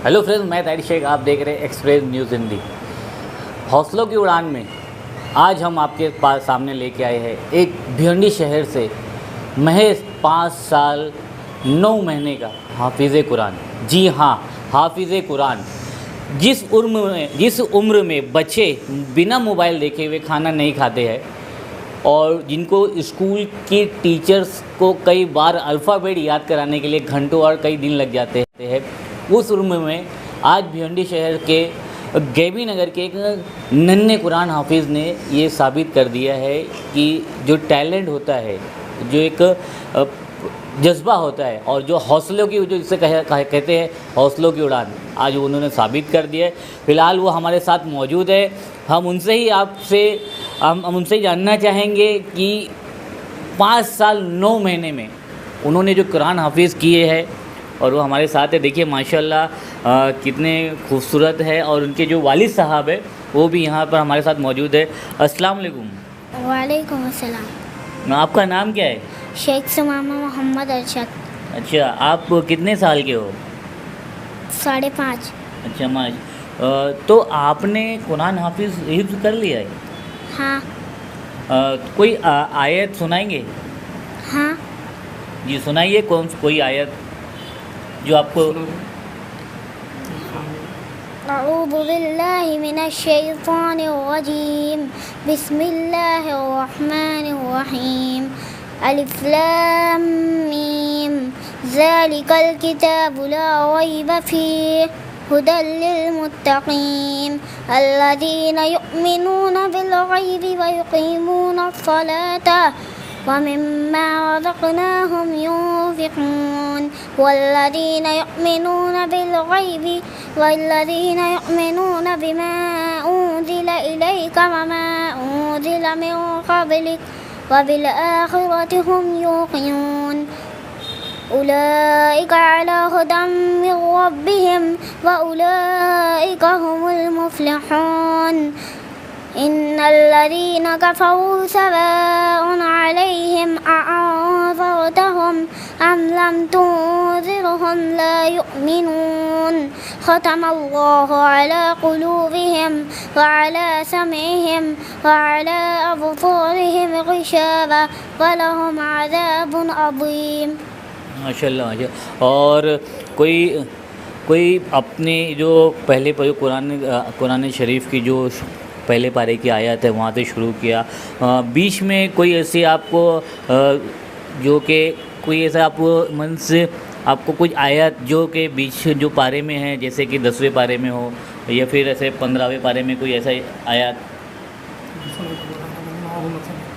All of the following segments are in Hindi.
हेलो फ्रेंड्स, मैं ताहिर शेख, आप देख रहे हैं एक्सप्रेस न्यूज़ हिंदी। हौसलों की उड़ान में आज हम आपके पास सामने लेके आए हैं एक भिवंडी शहर से महज 5 साल 9 महीने का हाफिज़ कुरान। जी हाँ, हाफिज़ कुरान। जिस उम्र में बच्चे बिना मोबाइल देखे हुए खाना नहीं खाते हैं और जिनको स्कूल की टीचर्स को कई बार अल्फ़ाबेट याद कराने के लिए घंटों और कई दिन लग जाते हैं, उस उम्र में आज भिवंडी शहर के गैबी नगर के एक नन्हे कुरान हाफिज़ ने ये साबित कर दिया है कि जो टैलेंट होता है, जो एक जज्बा होता है और जो हौसलों की, जो जिसे कहते हैं हौसलों की उड़ान, आज उन्होंने साबित कर दिया है। फ़िलहाल वो हमारे साथ मौजूद है। हम उनसे ही जानना चाहेंगे कि 5 साल 9 महीने में उन्होंने जो कुरान हाफिज़ किए हैं और वो हमारे साथ है। देखिए माशाल्लाह कितने खूबसूरत है और उनके जो वालिद साहब है वो भी यहाँ पर हमारे साथ मौजूद है। अस्सलाम वालेकुम। वालेकुम अस्सलाम। आपका नाम क्या है? शेख सुमामा मोहम्मद अरशद। अच्छा, आप कितने साल के हो? 5.5। अच्छा माश तो आपने कुरान हाफिज़ हिफ्ज़ कर लिया है? हाँ। कोई आयत सुनाएंगे? हाँ। जी सुनाइए, कोई आयत जो आपको। अऊज़ु बिल्लाहि मिनश शैतानिर रजीम। बिस्मिल्लाहिर रहमानिर रहीम। अलिफ लाम मीम। ज़ालिकल किताबु ला रैब फीहि हुदल लिल मुत्तक़ीन अल्लज़ीना युमिनूना बिल गैबि व युक़ीमूना अस्सलाता व मिम्मा रज़क़नाहुम युनफ़िक़ून वल्लज़ीना युमिनूना बिल गैबि वल्लज़ीना युमिनूना बिमा उन्ज़िला इलैका व मा उन्ज़िला मिन क़ब्लिक व बिल आखिरति हुम युक़िनून उलाइका अला हुदम मिन रब्बिहिम व उलाइका हुमुल मुफ़्लिहून इन्नल्लज़ीना कफ़रू सवाअन अलैहिम अअन्ज़रतहुम अम लम तुन्ज़िरहुम ला युमिनून ख़तमल्लाहु अला क़ुलूबिहिम व अला समइहिम व अला अब्सारिहिम ग़िशावा व लहुम अज़ाबुन अज़ीम। माशाल्लाह माशाल्लाह। और कोई अपने जो पहले कुरान शरीफ की जो पहले पारे की आयत है वहाँ से शुरू किया, बीच में कोई ऐसी आपको जो कि कोई ऐसा आपको मन से आपको कुछ आयत जो कि बीच जो पारे में है, जैसे कि 10वें पारे में हो या फिर ऐसे 15वें पारे में कोई ऐसा आयत?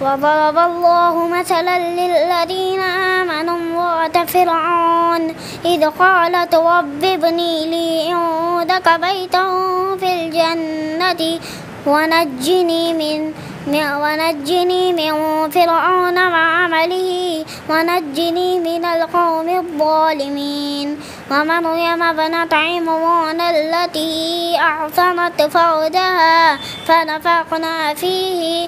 वज़रबल्लाहु मसलन लिल्लज़ीना आमनू इम्रअत फ़िरऔन इज़ क़ालत रब्बि इब्नि ली इंदक बैतन फ़िल जन्नति वनज्जिनी मिन फ़िरऔन वअमलिही वनज्जिनी मिनल क़ौमिज़ ज़ालिमीन वमर्यम इब्नत इम्रान अल्लती अहसनत फ़र्जहा फ़नफ़ख़ना फ़ीहि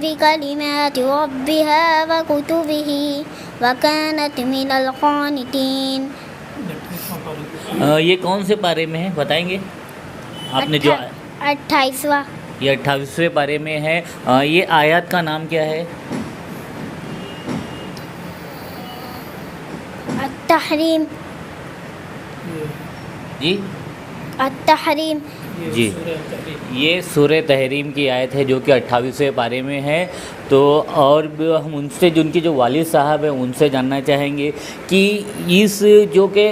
बिकलिमाति रब्बिहा वकुतुबिही वकानत मिनल क़ानितीन। ये कौन से पारे में है बताएंगे आपने? जो 28वां। ये 28वें पारे में है। ये आयत का नाम क्या है? अत-तहरीम। जी अत-तहरीम। जी, ये सूरह तहरीम की आयत है जो कि 28वें पारे में है। तो और हम उनसे जो उनके जो वालिद साहब हैं उनसे जानना चाहेंगे कि इस जो कि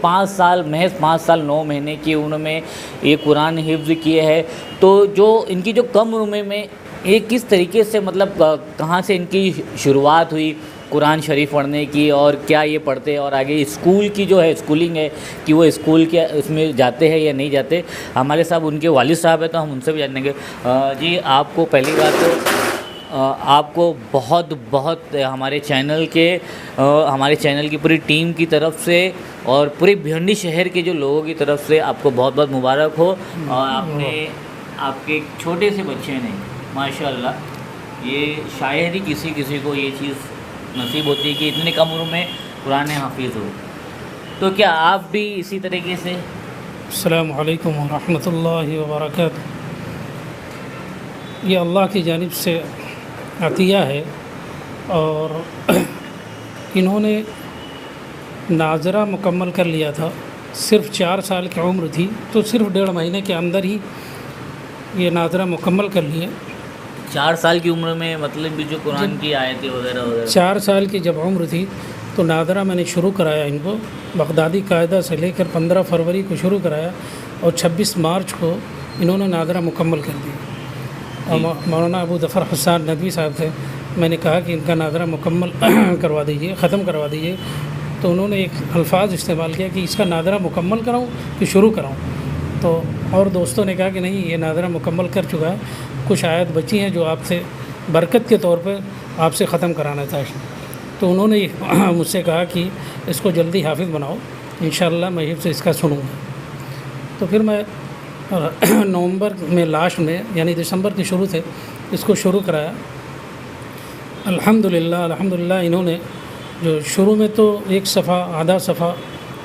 5 साल महज 5 साल 9 महीने की उम्र में ये कुरान हिफ्ज़ किए हैं, तो जो इनकी जो कम उम्र में ये किस तरीके से, मतलब कहाँ से इनकी शुरुआत हुई कुरान शरीफ पढ़ने की और क्या ये पढ़ते हैं और आगे स्कूल की जो है स्कूलिंग है कि वो स्कूल के उसमें जाते हैं या नहीं जाते? हमारे साथ उनके वालिद साहब हैं तो हम उनसे भी जानेंगे। जी, आपको पहली बात तो आपको बहुत हमारे चैनल की पूरी टीम की तरफ से और पूरे भिवंडी शहर के जो लोगों की तरफ से आपको बहुत मुबारक हो। और आपके छोटे से बच्चे ने माशाल्लाह, ये शायद ही किसी को ये चीज़ नसीब होती है कि इतने कम उम्र में कुरान हाफिज़ हो। तो क्या आप भी इसी तरीके से? अस्सलामु अलैकुम व रहमतुल्लाहि व बरकातुहू। ये अल्लाह की जानिब से अतिया है और इन्होंने नाज़रा मुकम्मल कर लिया था। सिर्फ़ 4 साल की उम्र थी तो सिर्फ़ 1.5 महीने के अंदर ही ये नाज़रा मुकम्मल कर लिए। 4 साल की उम्र में मतलब भी जो कुरान की आयतें वगैरह वगैरह? 4 साल की जब उम्र थी तो नाज़रा मैंने शुरू कराया इनको, बगदादी कायदा से लेकर 15 फरवरी को शुरू कराया और 26 मार्च को इन्होंने नाज़रा मुकम्मल कर दिया। और मौलाना अबू ज़फ़र हसन नदवी साहब थे, मैंने कहा कि इनका नाज़रा मुकम्मल करवा दीजिए, ख़त्म करवा दीजिए। तो उन्होंने एक अल्फाज इस्तेमाल किया कि इसका नाज़रा मुकम्मल कराऊँ कि शुरू कराऊँ। तो और दोस्तों ने कहा कि नहीं, ये नाज़रा मुकम्मल कर चुका है, कुछ आयत बची हैं जो आपसे बरकत के तौर पर आपसे ख़त्म कराना था। तो उन्होंने मुझसे कहा कि इसको जल्दी हाफिज़ बनाओ, इंशाअल्लाह मैं हिफ्ज़ इसका सुनूँगा। तो फिर मैं नवंबर में लास्ट में यानी दिसंबर के शुरू से इसको शुरू कराया। अल्हम्दुलिल्लाह इन्होंने जो शुरू में तो एक सफ़ा आधा सफ़ा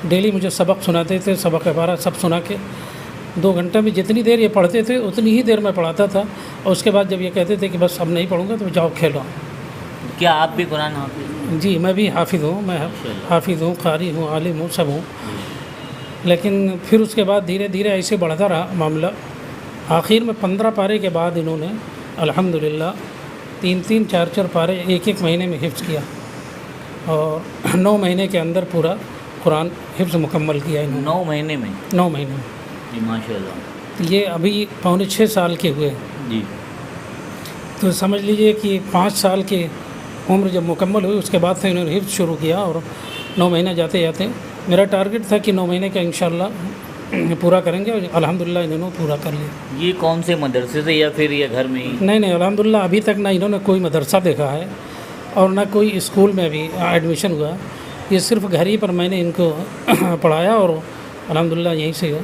डेली मुझे सबक सुनाते थे, सबक बारह सब सुना के 2 घंटे में जितनी देर ये पढ़ते थे उतनी ही देर मैं पढ़ाता था। और उसके बाद जब ये कहते थे कि बस अब नहीं पढ़ूँगा तो जाओ खेलो। क्या आप भी कुरान हाफिज़? जी, मैं भी हाफिज़ हूँ, मैं हाफिज़ हूँ, कारी हूँ, आलिम हूँ, सब हूँ। लेकिन फिर उसके बाद धीरे धीरे ऐसे बढ़ता रहा मामला। आखिर में 15 पारे के बाद इन्होंने अल्हम्दुलिल्लाह 3-3, 4-4 पारे एक महीने में हिफ्ज़ किया और 9 महीने के अंदर पूरा कुरान हिफ्ज़ मुकम्मल किया इन्होंने। 9 महीने में? 9 महीने में जी, माशाल्लाह। ये अभी पौने 6 साल के हुए जी। तो समझ लीजिए कि 5 साल की उम्र जब मुकम्मल हुई उसके बाद से इन्होंने हिफ्ज़ शुरू किया और 9 महीने जाते जाते मेरा टारगेट था कि 9 महीने का इंशाअल्लाह पूरा करेंगे और अल्हम्दुलिल्लाह इन्होंने पूरा कर लिया। ये कौन से मदरसे से या फिर ये घर में ही? नहीं, अल्हम्दुलिल्लाह अभी तक ना इन्होंने कोई मदरसा देखा है और ना कोई स्कूल में भी एडमिशन हुआ। ये सिर्फ घर ही पर मैंने इनको पढ़ाया और अल्हम्दुलिल्लाह यहीं से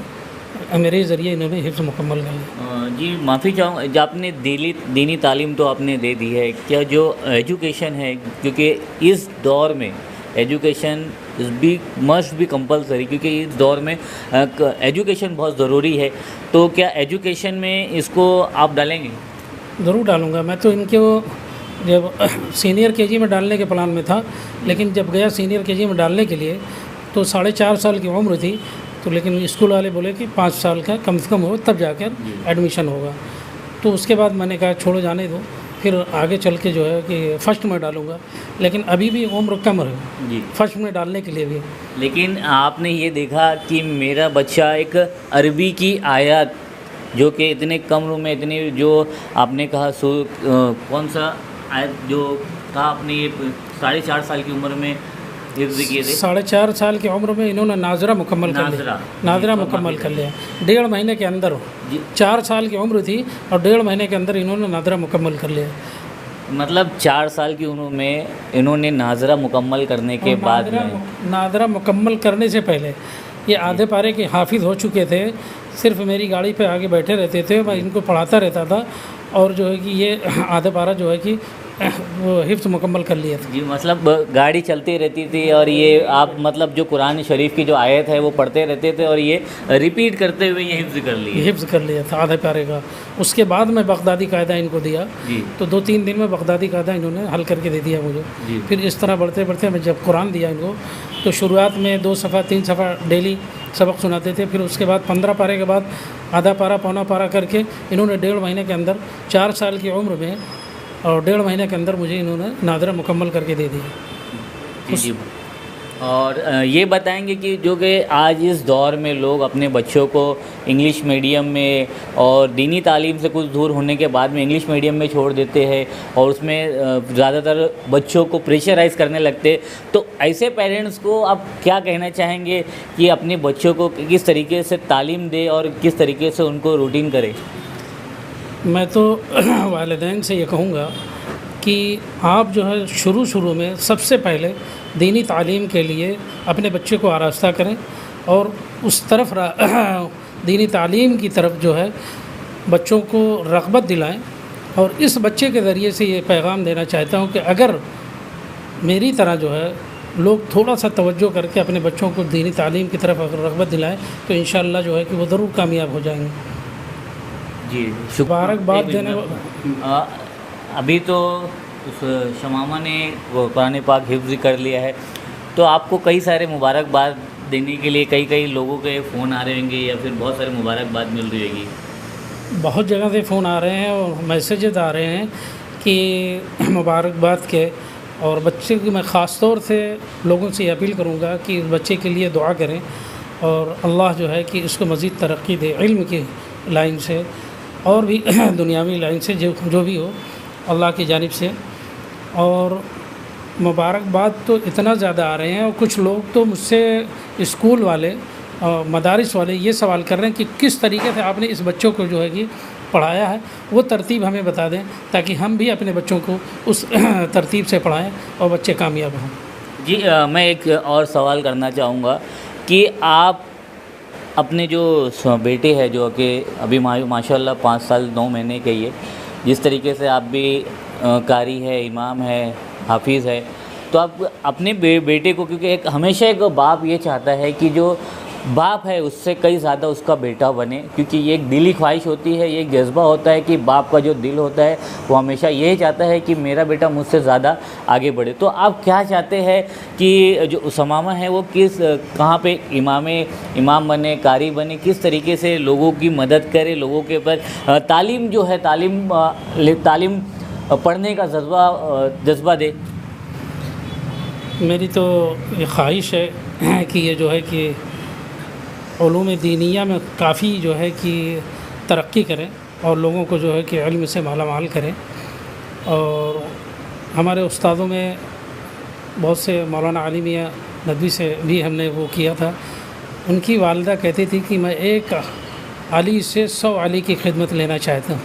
मेरे ज़रिए इन्होंने हिफ्ज़ मुकम्मल कर लिया। जी, माफ़ी चाहूँगा, जब आपने दीनी तालीम तो आपने दे दी है, क्या जो एजुकेशन है, क्योंकि इस दौर में एजुकेशन मस्ट बी कंपलसरी, क्योंकि इस दौर में एजुकेशन बहुत ज़रूरी है, तो क्या एजुकेशन में इसको आप डालेंगे? ज़रूर डालूँगा। मैं तो इनको जब सीनियर केजी में डालने के प्लान में था, लेकिन जब गया सीनियर केजी में डालने के लिए तो 4.5 साल की उम्र थी। तो लेकिन स्कूल वाले बोले कि 5 साल का कम से कम हो तब जाकर एडमिशन होगा। तो उसके बाद मैंने कहा छोड़ो जाने दो, फिर आगे चल के जो है कि फ़र्स्ट में डालूँगा। लेकिन अभी भी उम्र कम है जी फ़र्स्ट में डालने के लिए भी। लेकिन आपने ये देखा कि मेरा बच्चा एक अरबी की आयत जो कि इतने कम उम्र में इतनी, जो आपने कहा कौन सा आयत जो था, आपने ये 4.5 साल की उम्र में हिफ्ज़ किए थे? 4.5 साल की उम्र में इन्होंने नाज़रा मुकम्मल कर लिया। नाज़रा मुकम्मल कर लिया 1.5 महीने के अंदर। 4 साल की उम्र थी और 1.5 महीने के अंदर इन्होंने नाज़रा मुकम्मल कर लिया। मतलब 4 साल की उम्र में इन्होंने नाज़रा मुकम्मल करने के बाद में, नाज़रा मुकम्मल करने से पहले ये आधे पारे के हाफिज़ हो चुके थे। सिर्फ मेरी गाड़ी पे आगे बैठे रहते थे, मैं इनको पढ़ाता रहता था और जो है कि ये आधे पारा जो है कि वो हिफ्ज़ मुकम्मल कर लिया था। जी, मतलब गाड़ी चलती रहती थी और ये आप मतलब जो कुरान शरीफ की जो आयत है वो पढ़ते रहते थे और ये रिपीट करते हुए ये हिफ्ज़ कर लिया था आधे पारे का। उसके बाद मैं बगदादी कायदा इनको दिया जी। तो 2-3 दिन में बगदादी कायदा इन्होंने हल करके दे दिया मुझे जी। फिर इस तरह बढ़ते बढ़ते मैं जब कुरान दिया इनको तो शुरुआत में 2 सफ़ा 3 सफ़ा डेली सबक सुनाते थे। फिर उसके बाद 15 पारे के बाद आधा पारा पौना पारा करके इन्होंने 1.5 महीने के अंदर 4 साल की उम्र में और 1.5 महीने के अंदर मुझे इन्होंने नाज़रा मुकम्मल करके दे दिया। जी। और ये बताएंगे कि जो कि आज इस दौर में लोग अपने बच्चों को इंग्लिश मीडियम में और दीनी तालीम से कुछ दूर होने के बाद में इंग्लिश मीडियम में छोड़ देते हैं और उसमें ज़्यादातर बच्चों को प्रेशराइज़ करने लगते, तो ऐसे पेरेंट्स को आप क्या कहना चाहेंगे कि अपने बच्चों को किस तरीके से तालीम दे और किस तरीके से उनको रूटीन करे? मैं तो वालिदैन से ये कहूँगा कि आप जो है शुरू में सबसे पहले दीनी तालीम के लिए अपने बच्चे को आरास्ता करें और उस तरफ दीनी तालीम की तरफ जो है बच्चों को रग़बत दिलाएं। और इस बच्चे के ज़रिए से ये पैगाम देना चाहता हूँ कि अगर मेरी तरह जो है लोग थोड़ा सा तवज्जो करके अपने बच्चों को दीनी तालीम की तरफ अगर रग़बत दिलाएं तो इंशाअल्लाह जो है कि वो ज़रूर कामयाब हो जाएंगे। जी मुबारकबाद एक देने मिनट। अभी तो उस शमामा ने वो कुरान पाक हिफ्ज़ कर लिया है, तो आपको कई सारे मुबारकबाद देने के लिए कई लोगों के फ़ोन आ रहे होंगे या फिर बहुत सारे मुबारकबाद मिल रही होगी? बहुत जगह से फ़ोन आ रहे हैं और मैसेजेस आ रहे हैं कि मुबारकबाद के, और बच्चे की मैं ख़ास तौर से लोगों से अपील करूँगा कि बच्चे के लिए दुआ करें और अल्लाह जो है कि इसको मज़ीद तरक्की दे इल्म की लाइन से और भी दुनियावी लाइन से, जो भी हो अल्लाह की जानिब से। और मुबारकबाद तो इतना ज़्यादा आ रहे हैं, और कुछ लोग तो मुझसे स्कूल वाले और मदारिस वाले ये सवाल कर रहे हैं कि किस तरीके से आपने इस बच्चों को जो है कि पढ़ाया है, वो तरतीब हमें बता दें ताकि हम भी अपने बच्चों को उस तरतीब से पढ़ाएं और बच्चे कामयाब हों। जी मैं एक और सवाल करना चाहूँगा कि आप अपने जो बेटे हैं जो कि अभी माशाल्लाह 5 साल 9 महीने के ही है, जिस तरीके से आप भी कारी है, इमाम है, हाफिज़ है, तो आप अपने बेटे को, क्योंकि एक हमेशा एक बाप ये चाहता है कि जो बाप है उससे कई ज़्यादा उसका बेटा बने, क्योंकि ये एक दिली ख्वाहिश होती है, ये एक जज्बा होता है कि बाप का जो दिल होता है वो हमेशा यही चाहता है कि मेरा बेटा मुझसे ज़्यादा आगे बढ़े। तो आप क्या चाहते हैं कि जो उसामा है वो कहाँ पे इमाम बने, कारी बने, किस तरीके से लोगों की मदद करे, लोगों के ऊपर तालीम जो है तालीम पढ़ने का जज्बा दे? मेरी तो ये ख्वाहिश है कि ये जो है कि उलूम दीनिया में काफ़ी जो है कि तरक्की करें और लोगों को जो है कि इल्म से मालामाल करें। और हमारे उस्तादों में बहुत से मौलाना अली मियां नदवी से भी हमने वो किया था। उनकी वालिदा कहती थी कि मैं एक अली से 100 अली की खिदमत लेना चाहता हूँ।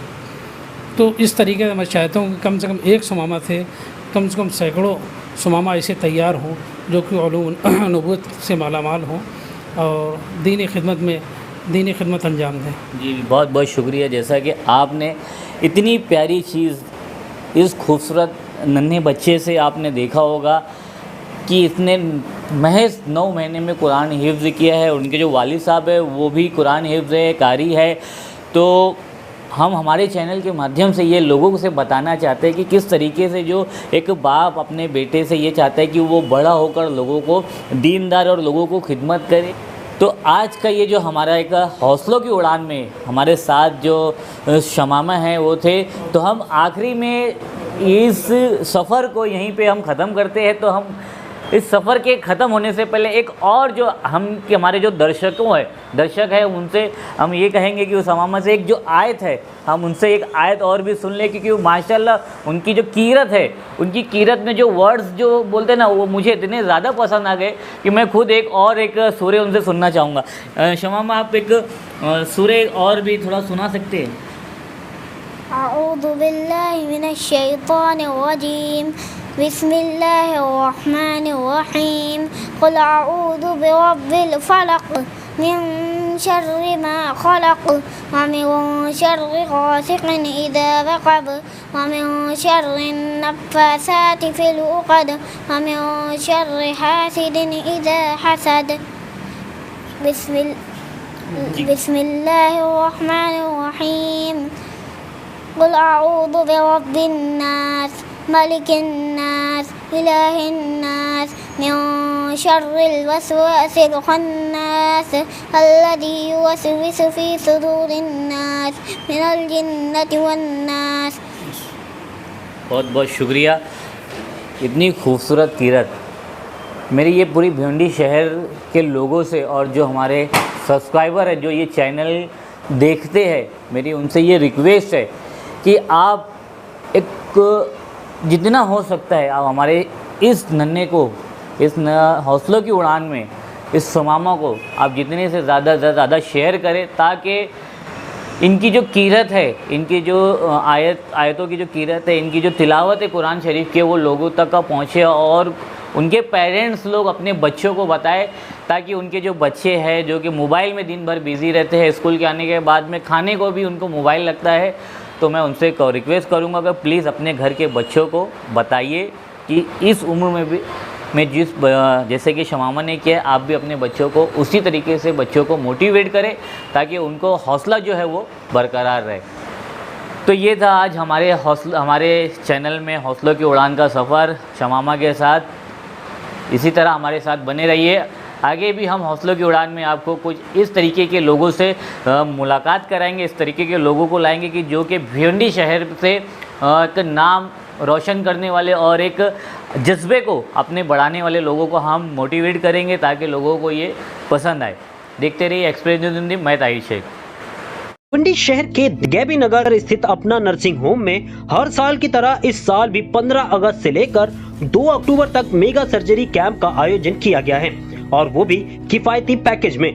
तो इस तरीके से मैं चाहता हूँ कि कम से कम एक सुमामा से कम सैकड़ों सुमामा ऐसे तैयार हों जो कि उलूम नबूवत से मालामाल हों और दीनी खिदमत अंजाम दें। जी बहुत बहुत शुक्रिया। जैसा कि आपने इतनी प्यारी चीज़ इस खूबसूरत नन्हे बच्चे से आपने देखा होगा कि इसने महज 9 महीने में कुरान हिफ्ज़ किया है। उनके जो वालिद साहब है वो भी कुरान हिफ्ज़ है, कारी है। तो हम हमारे चैनल के माध्यम से ये लोगों से बताना चाहते हैं कि किस तरीके से जो एक बाप अपने बेटे से ये चाहता है कि वो बड़ा होकर लोगों को दीनदार और लोगों को खिदमत करे। तो आज का ये जो हमारा एक हौसलों की उड़ान में हमारे साथ जो शमामा हैं वो थे, तो हम आखिरी में इस सफ़र को यहीं पे हम ख़त्म करते हैं। तो हम इस सफ़र के ख़त्म होने से पहले एक और जो हमारे जो दर्शक है उनसे हम ये कहेंगे कि उस शमामा से एक जो आयत है हम उनसे एक आयत और भी सुन लें, क्योंकि माशाल्लाह उनकी जो कीरत है, उनकी कीरत में जो वर्ड्स जो बोलते हैं ना वो मुझे इतने ज़्यादा पसंद आ गए कि मैं खुद एक सूरे उनसे सुनना चाहूँगा। शमामा आप एक सूरे और भी थोड़ा सुना सकते हैं? अऊज़ु बिल्लाहि मिनश शैतानिर रजीम, बिस्मिल्लाहिर्रहमानिर्रहीम, कुल अऊज़ु बिरब्बिल फलक़, मिन शर्रि मा खलक़, व मिन शर्रि गासिक़िन इज़ा वक़ब, व मिन शर्रि नफ़्फ़ासाति फ़िल उक़द, व मिन शर्रि हासिदिन इज़ा हसद। बिस्मिल्लाहिर्रहमानिर्रहीम, कुल अऊज़ु बिरब्बिन नास, मलिकिन नास, इलाहिन नास, मिन शर्रिल वसवासिल खन्नास, अल्लज़ी युवस्विसु फ़ी सुदूरिन नास, मिनल जिन्नति वन नास। बहुत बहुत शुक्रिया। इतनी खूबसूरत कीरत मेरी ये पूरी भिवंडी शहर के लोगों से और जो हमारे सब्सक्राइबर है जो ये चैनल देखते हैं, मेरी उनसे ये रिक्वेस्ट है कि आप एक जितना हो सकता है आप हमारे इस नन्हे को, इस हौसलों की उड़ान में इस शमामा को आप जितने से ज़्यादा शेयर करें, ताकि इनकी जो कीरत है, इनकी जो आयतों की जो कीरत है, इनकी जो तिलावत है कुरान शरीफ के, वो लोगों तक का पहुँचे और उनके पेरेंट्स लोग अपने बच्चों को बताएं, ताकि उनके जो बच्चे हैं जो कि मोबाइल में दिन भर बिज़ी रहते हैं, स्कूल के आने के बाद में खाने को भी उनको मोबाइल लगता है, तो मैं उनसे रिक्वेस्ट करूंगा कि प्लीज़ अपने घर के बच्चों को बताइए कि इस उम्र में भी में जैसे कि शमामा ने किया, आप भी अपने बच्चों को उसी तरीके से बच्चों को मोटिवेट करें ताकि उनको हौसला जो है वो बरकरार रहे। तो ये था आज हमारे चैनल में हौसलों की उड़ान का सफ़र शमामा के साथ। इसी तरह हमारे साथ बने रहिए, आगे भी हम हौसलों की उड़ान में आपको कुछ इस तरीके के लोगों से मुलाकात कराएंगे, इस तरीके के लोगों को लाएंगे कि जो कि भिवंडी शहर से एक नाम रोशन करने वाले और एक जज्बे को अपने बढ़ाने वाले लोगों को हम मोटिवेट करेंगे ताकि लोगों को ये पसंद आए। देखते रहिए एक्सप्रेस न्यूज़ हिंदी। मैं ताहिर शेख। भिवंडी शहर के गैबी नगर स्थित अपना नर्सिंग होम में हर साल की तरह इस साल भी 15 अगस्त से लेकर 2 अक्टूबर तक मेगा सर्जरी कैंप का आयोजन किया गया है, और वो भी किफायती पैकेज में।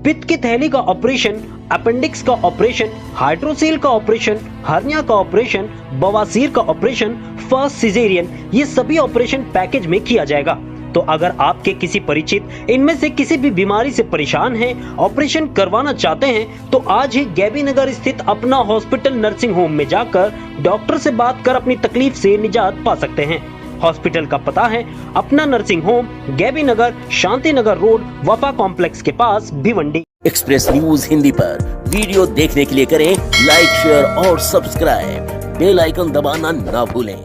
पित्त की थैली का ऑपरेशन, अपेंडिक्स का ऑपरेशन, हाइड्रोसील का ऑपरेशन, हर्निया का ऑपरेशन, बवासीर का ऑपरेशन, फर्स्ट सिजेरियन, ये सभी ऑपरेशन पैकेज में किया जाएगा। तो अगर आपके किसी परिचित इनमें से किसी भी बीमारी से परेशान हैं, ऑपरेशन करवाना चाहते हैं, तो आज ही गैबी नगर स्थित अपना हॉस्पिटल नर्सिंग होम में जाकर डॉक्टर से बात कर अपनी तकलीफ से निजात पा सकते हैं। हॉस्पिटल का पता है अपना नर्सिंग होम, गैबी नगर, शांति नगर रोड, वफा कॉम्प्लेक्स के पास, भिवंडी। एक्सप्रेस न्यूज हिंदी पर वीडियो देखने के लिए करें लाइक, शेयर और सब्सक्राइब। बेल आइकन दबाना ना भूलें।